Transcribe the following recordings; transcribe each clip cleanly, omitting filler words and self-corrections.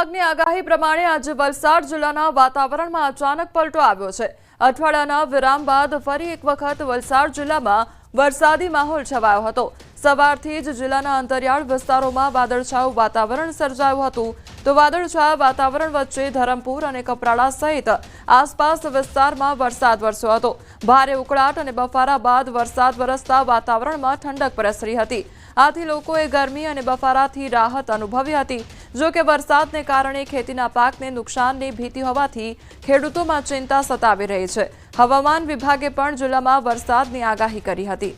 વિભાગની આગાહી પ્રમાણે આજે વલસાડ જિલ્લાના વાતાવરણમાં અચાનક પલટો આવ્યો છે। અઠવાડિયાના વિરામ બાદ ફરી એક વખત વલસાડ જિલ્લામાં વરસાદી માહોલ છવાયો હતો। સવારથી જ જિલ્લાના અંતરિયાળ વિસ્તારોમાં વાદળછાયું વાતાવરણ સર્જાયું હતું। તો વાદળછાયા વાતાવરણ વચ્ચે ધરમપુર અને કપરાડા સહિત આસપાસ વિસ્તારમાં વરસાદ વરસ્યો હતો। ભારે ઉકળાટ અને બફારા બાદ વરસાદ વરસતા વાતાવરણમાં ઠંડક પ્રસરી હતી। આથી લોકોએ ગરમી અને બફારાથી રાહત અનુભવી હતી। જો કે વરસાદને કારણે ખેતીના પાકને નુકસાનની ભીતિ હોવાથી ખેડૂતોમાં ચિંતા સતાવી રહી છે। હવામાન વિભાગે પણ જિલ્લામાં વરસાદની આગાહી કરી હતી।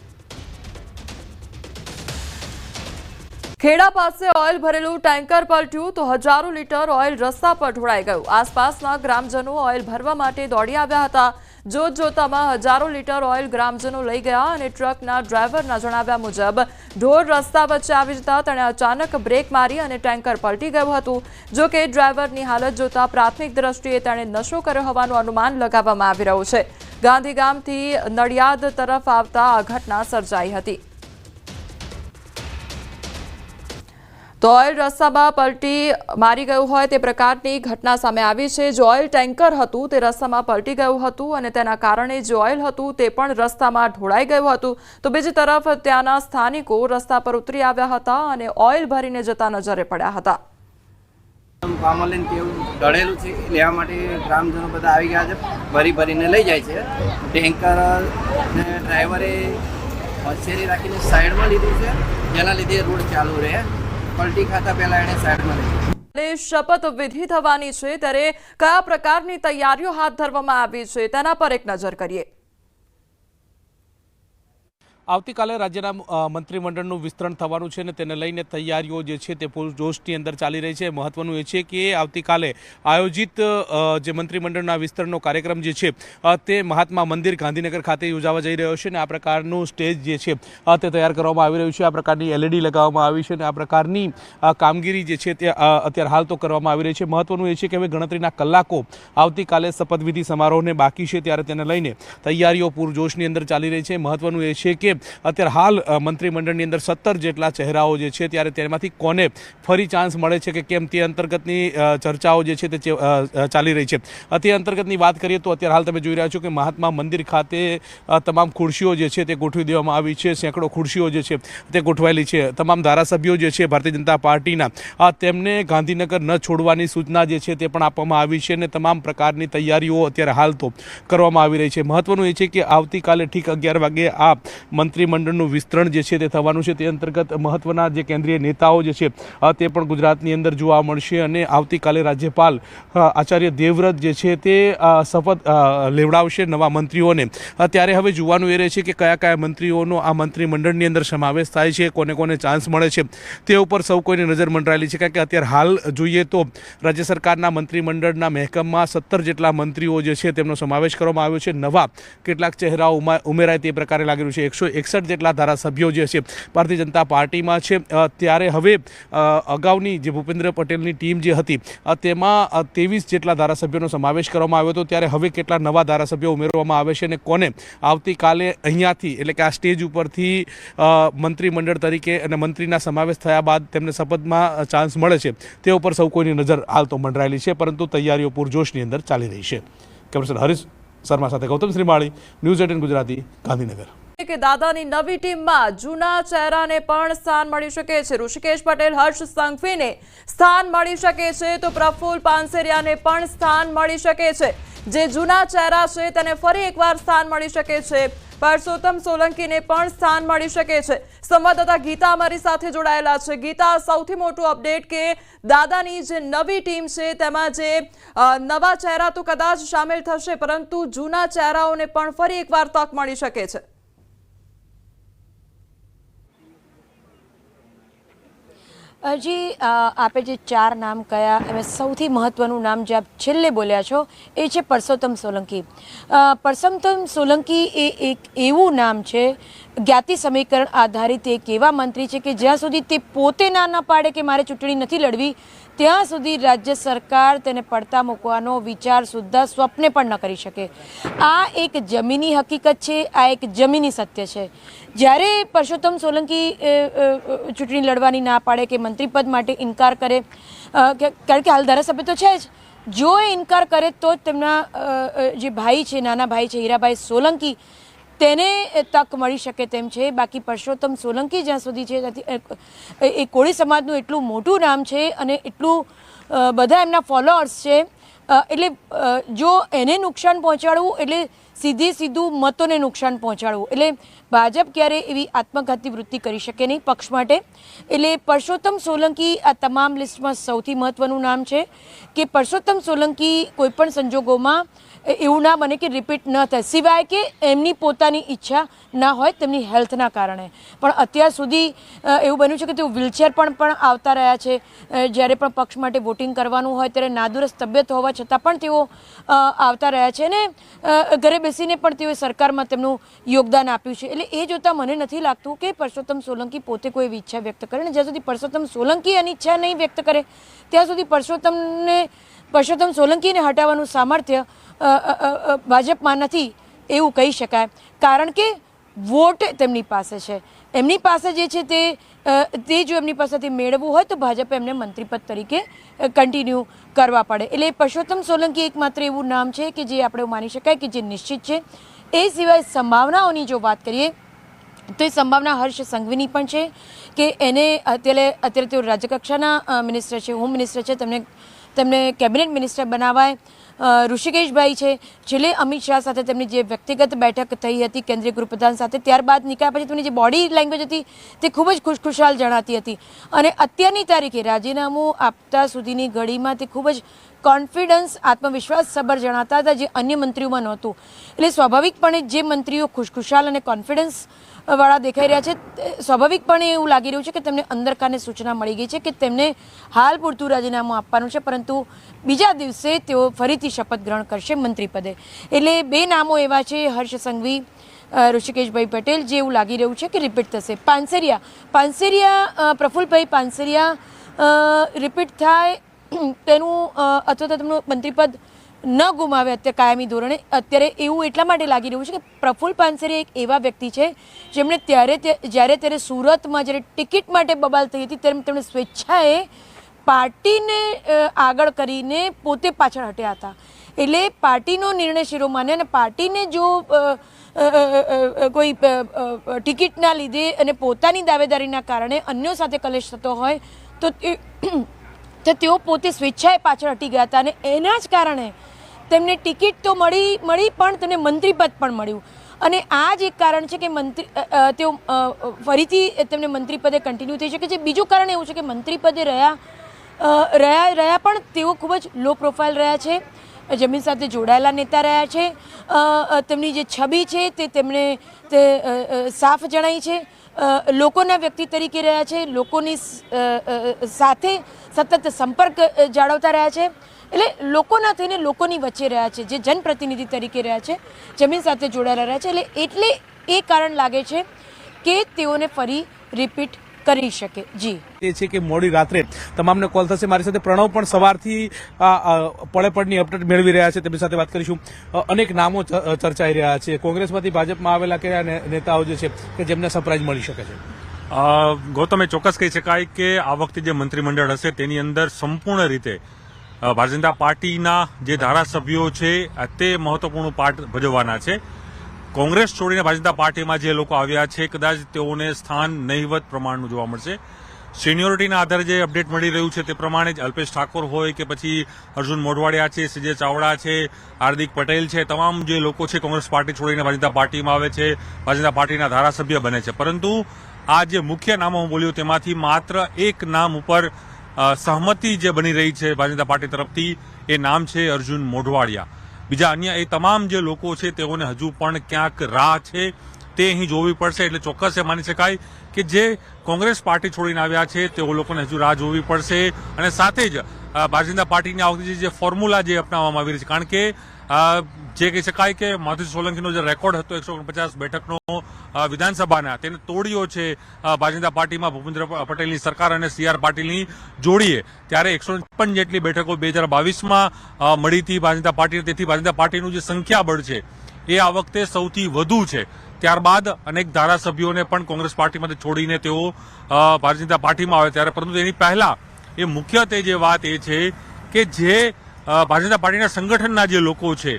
ખેડા પાસે ઓઇલ ભરેલું ટેન્કર પલટ્યું તો હજારો લીટર ઓઇલ રસ્તા પર ઢોળાઈ ગયું। આસપાસના ગ્રામજનો ઓઇલ ભરવા માટે દોડી આવ્યા હતા। જોતજોતામાં હજારો લીટર ઓઇલ ગ્રામજનો લઈ ગયા અને ટ્રકના ડ્રાઈવરના જણાવ્યા મુજબ ઢોર રસ્તા વચ્ચે આવી જતા તેણે અચાનક બ્રેક મારી અને ટેન્કર પલટી ગયું હતું। જો કે ડ્રાઈવરની હાલત જોતા પ્રાથમિક દ્રષ્ટિએ તેણે નશો કર્યો હોવાનું અનુમાન લગાવવામાં આવી રહ્યું છે। ગાંધીગામથી નડિયાદ તરફ આવતા આ ઘટના સર્જાઈ હતી। તો ઓઇલ રસ્તામાં પલટી મારી ગયું હોય તે પ્રકારની ઘટના સામે આવી છે। જે ઓઇલ ટેન્કર હતું તે રસ્તામાં પલટી ગયું હતું અને તેના કારણે જે ઓઇલ હતું તે પણ રસ્તામાં ઢોળાઈ ગયું હતું। તો બીજી તરફ ત્યાંના સ્થાનિકો રસ્તા પર ઉતરી આવ્યા હતા અને ઓઇલ ભરીને જતા નજરે પડ્યા હતા। પામોલેન કેવું ઢળેલું છે લેવા માટે ગ્રામજનો બધા આવી ગયા છે, ભરીને લઈ જાય છે। ટેન્કર ને ડ્રાઈવરે હોશિયારી રાખીને સાઈડમાં લીધું છે, જેના લીધે રોડ ચાલુ રહે। પલટી ખાતા પહેલા એને સાઈડમાં લીધી। શપથ વિધિ થવાની છે ત્યારે કયા પ્રકારની તૈયારીઓ હાથ ધરવામાં આવી છે તેના પર એક નજર કરીએ। આવતીકાલે રાજ્યના મંત્રીમંડળનું વિસ્તરણ થવાનું છે અને તેને લઈને તૈયારીઓ જે છે તે પૂરજોશની અંદર ચાલી રહી છે। મહત્વનું એ છે કે આવતીકાલે આયોજિત જે મંત્રીમંડળના વિસ્તરણનો કાર્યક્રમ જે છે તે મહાત્મા મંદિર ગાંધીનગર ખાતે યોજાવા જઈ રહ્યો છે અને આ પ્રકારનું સ્ટેજ જે છે તે તૈયાર કરવામાં આવી રહ્યું છે। આ પ્રકારની LED લગાવવામાં આવી છે અને આ પ્રકારની કામગીરી જે છે તે અત્યારે હાલ તો કરવામાં આવી રહી છે। મહત્વનું એ છે કે હવે ગણતરીના કલાકો આવતીકાલે શપથવિધિ સમારોહને બાકી છે ત્યારે તેને લઈને તૈયારીઓ પૂરજોશની અંદર ચાલી રહી છે। મહત્વનું એ છે કે અત્યારે હાલ મંત્રીમંડળની અંદર 17 જેટલા ચહેરાઓ જે છે ત્યારે તેમાંથી કોને ફરી ચાન્સ મળે છે કે કેમ તે અંતર્ગતની ચર્ચાઓ જે છે તે ચાલી રહી છે। તે અંતર્ગતની વાત કરીએ તો અત્યારે હાલ તમે જોઈ રહ્યા છો કે મહાત્મા મંદિર ખાતે તમામ ખુરશીઓ જે છે તે ગોઠવી દેવામાં આવી છે। સેંકડો ખુરશીઓ જે છે તે ગોઠવાયેલી છે। તમામ ધારાસભ્યો જે છે ભારતીય જનતા પાર્ટીના તેમને ગાંધીનગર ન છોડવાની સૂચના જે છે તે પણ આપવામાં આવી છે અને તમામ પ્રકારની તૈયારીઓ અત્યારે હાલ તો કરવામાં આવી રહી છે। મહત્વનું એ છે કે આવતીકાલે ઠીક 11 વાગે આ મંત્રીમંડળનું વિસ્તરણ જે છે તે થવાનું છે। તે અંતર્ગત મહત્વના જે કેન્દ્રીય નેતાઓ જે છે તે પણ ગુજરાતની અંદર જોવા મળશે અને આવતીકાલે રાજ્યપાલ આચાર્ય દેવવ્રત જે છે તે શપથ લેવડાવશે નવા મંત્રીઓને। ત્યારે હવે જોવાનું એ રહે છે કે કયા કયા મંત્રીઓનો આ મંત્રીમંડળની અંદર સમાવેશ થાય છે, કોને કોને ચાન્સ મળે છે તે ઉપર સૌ કોઈની નજર મંડરાયેલી છે। કારણ કે અત્યારે હાલ જોઈએ તો રાજ્ય સરકારના મંત્રીમંડળના મહેકમમાં 17 જેટલા મંત્રીઓ જે છે તેમનો સમાવેશ કરવામાં આવ્યો છે। નવા કેટલાક ચહેરાઓ ઉમેરાય તે પ્રકારે લાગી રહ્યું છે। 161 જેટલા ધારાસભ્યો જે છે ભારતીય જનતા પાર્ટીમાં છે। ત્યારે હવે અગાઉની જે ભૂપેન્દ્ર પટેલની ટીમ જે હતી તેમાં 23 જેટલા ધારાસભ્યોનો સમાવેશ કરવામાં આવ્યો હતો। ત્યારે હવે કેટલા નવા ધારાસભ્યો ઉમેરવામાં આવે છે અને કોને આવતીકાલે અહીંયાથી એટલે કે આ સ્ટેજ ઉપરથી મંત્રીમંડળ તરીકે અને મંત્રીના સમાવેશ થયા બાદ તેમને શપથમાં ચાન્સ મળે છે તે ઉપર સૌ કોઈની નજર હાલ તો મંડરાયેલી છે, પરંતુ તૈયારીઓ પૂરજોશની અંદર ચાલી રહી છે। કેમેરામેન હરીશ શર્મા સાથે ગૌતમ શ્રીમાળી, ન્યૂઝ 18 ગુજરાતી, ગાંધીનગર। કે દાદાની નવી ટીમમાં જૂના ચહેરાને પણ સ્થાન મળી શકે છે। ઋષિકેશ પટેલ, હર્ષ સંઘવીને સ્થાન મળી શકે છે તો પ્રફુલ્લ પાનસેરિયાને પણ સ્થાન મળી શકે છે। જે જૂના ચહેરા છે તેને ફરી એકવાર સ્થાન મળી શકે છે। પરસોત્તમ સોલંકીને પણ સ્થાન મળી શકે છે। સંવાદદાતા ગીતા અમારી સાથે જોડાયેલા છે। ગીતા, સૌથી મોટું અપડેટ કે દાદાની જે નવી ટીમ છે તેમાં જે નવા ચહેરા તો કદાચ સામેલ થશે પરંતુ જૂના ચહેરાઓને પણ ફરી એકવાર તક મળી શકે છે। જી, આપે જે 4 નામ કયા એમાં સૌથી મહત્વનું નામ જે આપ છેલ્લે બોલ્યા છો એ છે પરસોત્તમ સોલંકી। પરસોત્તમ સોલંકી એ એક એવું નામ છે, જ્ઞાતિ સમીકરણ આધારિત એક એવા મંત્રી છે કે જ્યાં સુધી તે પોતે ના પાડે કે મારે ચૂંટણી નથી લડવી ત્યાં સુધી રાજ્ય સરકાર તેને પડતા મૂકવાનો વિચાર સુદ્ધા સ્વપ્ને પણ ન કરી શકે. આ એક જમીની હકીકત છે, આ એક જમીની સત્ય છે. જ્યારે પરસોત્તમ સોલંકી ચૂંટણી લડવાની ના પાડે કે મંત્રીપદ માટે ઇનકાર કરે, કારણ કે હાલ ધારાસભ્ય તો છે જ, જો એ ઇનકાર કરે તો જ તેમના જે ભાઈ છે, નાના ભાઈ છે હીરાભાઈ સોલંકી, તેને તક મળી શકે તેમ છે. બાકી પરસોત્તમ સોલંકી જ્યાં સુધી છે ત્યાંથી એ કોળી સમાજનું એટલું મોટું નામ છે અને એટલું બધા એમના ફોલોઅર્સ છે, એટલે જો એને નુકસાન પહોંચાડવું એટલે સીધું મતોને નુકસાન પહોંચાડવું. એટલે ભાજપ ક્યારે એવી આત્મઘાતી વૃત્તિ કરી શકે નહીં પક્ષ માટે. એટલે પરસોત્તમ સોલંકી આ તમામ લિસ્ટમાં સૌથી મહત્વનું નામ છે કે પરસોત્તમ સોલંકી કોઈપણ સંજોગોમાં એવું ના બને કે રિપીટ ન થાય, સિવાય કે એમની પોતાની ઈચ્છા ના હોય તેમની હેલ્થના કારણે. પણ અત્યાર સુધી એવું બન્યું છે કે તેઓ વ્હીલચેર પણ આવતા રહ્યા છે. જ્યારે પણ પક્ષ માટે વોટિંગ કરવાનું હોય ત્યારે નાદુરસ્ત તબિયત હોવા છતાં પણ તેઓ આવતા રહ્યા છે અને ઘરે બેસીને પણ તેઓએ સરકારમાં તેમનું યોગદાન આપ્યું છે. એટલે એ જોતાં મને નથી લાગતું કે પરસોત્તમ સોલંકી પોતે કોઈ એવી ઈચ્છા વ્યક્ત કરે. ને જ્યાં સુધી પરસોત્તમ સોલંકી એની ઈચ્છા નહીં વ્યક્ત કરે ત્યાં સુધી પરસોત્તમ સોલંકીને હટાવવાનું સામર્થ્ય ભાજપમાં નથી એવું કહી શકાય. કારણ કે વોટ તેમની પાસે છે, એમની પાસે જે છે તે જો એમની પાસેથી મેળવવું હોય તો ભાજપે એમને મંત્રીપદ તરીકે કન્ટિન્યુ કરવા પડે. એટલે પરસોત્તમ સોલંકી એકમાત્ર એવું નામ છે કે જે આપણે માની શકાય કે જે નિશ્ચિત છે. એ સિવાય સંભાવનાઓની જો વાત કરીએ તો એ સંભાવના હર્ષ સંઘવીની પણ છે કે એને અત્યારે તેઓ રાજ્યકક્ષાના મિનિસ્ટર છે, હોમ મિનિસ્ટર છે, તેમને કેબિનેટ મિનિસ્ટર બનાવાય. ઋષિકેશભાઈ છે, છેલ્લે અમિત શાહ સાથે તેમની જે વ્યક્તિગત બેઠક થઈ હતી કેન્દ્રીય ગૃહપ્રધાન સાથે, ત્યારબાદ નીકળ્યા પછી તેમની જે બોડી લેંગ્વેજ હતી તે ખૂબ જ ખુશખુશાલ જણાતી હતી અને અત્યારની તારીખે રાજીનામું આપતા સુધીની ઘડીમાં તે ખૂબ જ કોન્ફિડન્સ, આત્મવિશ્વાસ સભર જણાતા હતા, જે અન્ય મંત્રીઓમાં નહોતું. એટલે સ્વાભાવિકપણે જે મંત્રીઓ ખુશખુશાલ અને કોન્ફિડન્સ વાળા દેખાઈ રહ્યા છે, સ્વાભાવિકપણે એવું લાગી રહ્યું છે કે તેમને અંદરખાને સૂચના મળી ગઈ છે કે તેમને હાલ પૂરતું રાજીનામું આપવાનું છે, પરંતુ બીજા દિવસે તેઓ ફરીથી શપથ ગ્રહણ કરશે મંત્રીપદે. એટલે બે નામો એવા છે, હર્ષ સંઘવી, ઋષિકેશભાઈ પટેલ, જે એવું લાગી રહ્યું છે કે રિપીટ થશે. પ્રફુલ્લભાઈ પાનસરિયા રિપીટ થાય તેનું અથવા તો તેમનું મંત્રીપદ ન ગુમાવે અત્યારે કાયમી ધોરણે. અત્યારે એવું એટલા માટે લાગી રહ્યું છે કે પ્રફુલ્લ પાનસરિયા એક એવા વ્યક્તિ છે જેમણે જ્યારે સુરતમાં જ્યારે ટિકિટ માટે બબાલ થઈ હતી ત્યારે તેમણે સ્વેચ્છાએ પાર્ટીને આગળ કરીને પોતે પાછળ હટ્યા હતા. એટલે પાર્ટીનો નિર્ણય શિરોમાને અને પાર્ટીને જો કોઈ ટિકિટના લીધે અને પોતાની દાવેદારીના કારણે અન્યો સાથે કલેશ થતો હોય તો તેઓ પોતે સ્વેચ્છાએ પાછળ હટી ગયા હતા અને એના જ કારણે તેમને ટિકિટ તો મળી પણ તેમને મંત્રીપદ પણ મળ્યું. અને આ જ એક કારણ છે કે તેઓ ફરીથી તેમને મંત્રીપદે કન્ટિન્યુ થઈ શકે છે. બીજું કારણ એવું છે કે મંત્રીપદે રહ્યા પણ તેઓ ખૂબ જ લો પ્રોફાઇલ રહ્યા છે, જમીન સાથે જોડાયેલા નેતા રહ્યા છે. તેમની જે છબી છે તે સાફ જણાઈ છે. લોકોના વ્યક્તિ તરીકે રહ્યા છે, લોકોની સાથે સતત સંપર્ક જાળવતા રહ્યા છે. એટલે લોકોના થઈને લોકોની વચ્ચે રહ્યા છે, જે જનપ્રતિનિધિ તરીકે રહ્યા છે, જમીન સાથે જોડાયેલા રહ્યા છે. એટલે એ કારણ લાગે છે કે તેઓને ફરી રિપીટ કરી શકે. જી, એ છે કે મોડી રાત્રે તમામને કોલ થશે. મારી સાથે પ્રણવ પણ સવારથી પડેપડની અપડેટ મેળવી રહ્યા છે, તેમની સાથે વાત કરીશું. અનેક નામો ચર્ચાઈ રહ્યા છે. કોંગ્રેસમાંથી ભાજપમાં આવેલા કયા નેતાઓ જે છે કે જેમને સરપ્રાઇઝ મળી શકે છે? ગૌતમે ચોક્કસ કહી શકાય કે આ વખતે જે મંત્રીમંડળ હશે તેની અંદર સંપૂર્ણ રીતે ભારતીય જનતા પાર્ટીના જે ધારાસભ્યો છે તે મહત્વપૂર્ણ પાર્ટ ભજવવાના છે. કોંગ્રેસ છોડીને ભારતીય જનતા પાર્ટીમાં જે લોકો આવ્યા છે કદાચ તેઓને સ્થાન નહિવત પ્રમાણનું જોવા મળશે. સિનિયોરિટીના આધારે જે અપડેટ મળી રહ્યું છે તે પ્રમાણે જ અલ્પેશ ઠાકોર હોય કે પછી અર્જુન મોઢવાડિયા છે, સીજે ચાવડા છે, હાર્દિક પટેલ છે, તમામ જે લોકો છે કોંગ્રેસ પાર્ટી છોડીને ભારતીય જનતા પાર્ટીમાં આવે છે, ભારતીય જનતા પાર્ટીના ધારાસભ્ય બને છે. પરંતુ આ જે મુખ્ય નામો હું બોલ્યો તેમાંથી માત્ર એક નામ ઉપર સહમતિ જે બની રહી છે ભારતીય જનતા પાર્ટી તરફથી, એ નામ છે અર્જુન મોઢવાડિયા. બીજા અન્ય એ તમામ જે લોકો છે તેઓને હજુ પણ ક્યાંક રાહ છે તે અહીં જોવી પડશે. એટલે ચોક્કસ એ માની શકાય કે જે કોંગ્રેસ પાર્ટી છોડીને આવ્યા છે તેઓ લોકોને હજુ રાહ જોવી પડશે. અને સાથે જ ભારતીય જનતા પાર્ટીની આ વખતે જે ફોર્મ્યુલા જે અપનાવવામાં આવી રહી છે, કારણ કે જે કહી શકાય કે માધુરી સોલંકીનો જે રેકોર્ડ હતો 149 બેઠકનો વિધાનસભાના, તેને તોડ્યો છે ભારતીય જનતા પાર્ટીમાં ભૂપેન્દ્ર પટેલની સરકાર અને CR પાટીલની જોડીએ. ત્યારે 156 જેટલી બેઠકો 2022માં મળી હતી ભારતીય જનતા પાર્ટીને. તેથી ભારતીય જનતા પાર્ટીનું જે સંખ્યાબળ છે એ આ વખતે સૌથી વધુ છે. ત્યારબાદ અનેક ધારાસભ્યોને પણ કોંગ્રેસ પાર્ટીમાંથી છોડીને તેઓ ભારતીય જનતા પાર્ટીમાં આવે ત્યારે, પરંતુ એની પહેલા એ મુખ્યત્વે જે વાત એ છે કે જે ભારતીય જનતા પાર્ટીના સંગઠનના જે લોકો છે,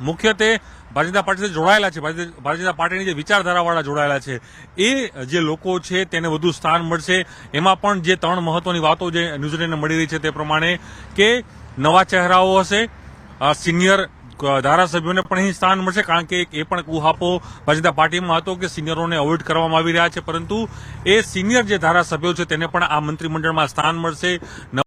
મુખ્યત્વે ભારતીય જનતા પાર્ટી સાથે જોડાયેલા છે, ભારતીય જનતા પાર્ટીની જે વિચારધારાવાળા જોડાયેલા છે, એ જે લોકો છે તેને વધુ સ્થાન મળશે. એમાં પણ જે 3 મહત્વની વાતો જે ન્યૂઝીલેન્ડને મળી રહી છે તે પ્રમાણે કે નવા ચહેરાઓ હશે, સિનિયર ધારાસભ્યોને પણ અહીં સ્થાન મળશે, કારણ કે એ પણ ઉહાપો ભારતીય જનતા પાર્ટીમાં હતો કે સિનિયરોને અવોઇડ કરવામાં આવી રહ્યા છે, પરંતુ એ સિનિયર જે ધારાસભ્યો છે તેને પણ આ મંત્રીમંડળમાં સ્થાન મળશે.